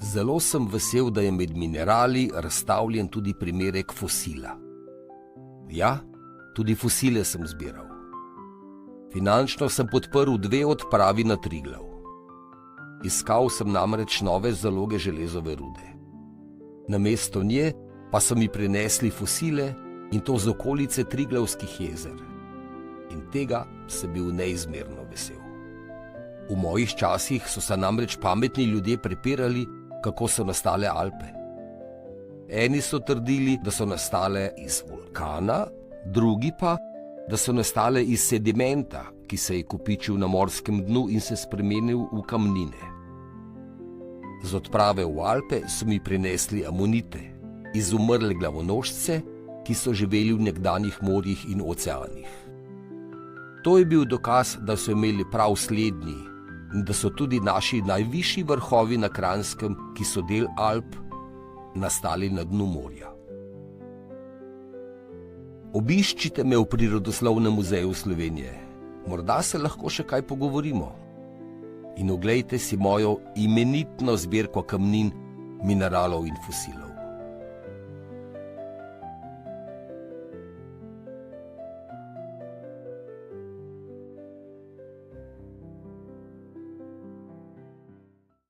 Zelo sem vesel, da je med minerali razstavljen tudi primerek fosila. Ja, tudi fosile sem zbiral. Finančno sem podprl 2 odpravi na Triglav. Iskal sem namreč nove zaloge železove rude. Namesto nje pa so mi prinesli fosile, in to z okolice Triglavskih jezer. In tega sem bil neizmerno vesel. V mojih časih so se namreč pametni ljudje prepirali, kako so nastale Alpe. Eni so trdili, da so nastale iz vulkana, drugi pa, da so nastale iz sedimenta, ki se je kopičil na morskem dnu in se spremenil v kamnine. Z odprave v Alpe so mi prinesli amonite, izumrle glavonožce, ki so živeli v nekdanjih morjih in oceanih. To je bil dokaz, da so imeli prav slednji in da so tudi naši najvišji vrhovi na Kranjskem, ki so del Alp, nastali na dnu morja. Obiščite me v Prirodoslovnem muzeju Slovenije. Morda se lahko še kaj pogovorimo. In oglejte si mojo imenitno zbirko kamnin, mineralov in fosilov.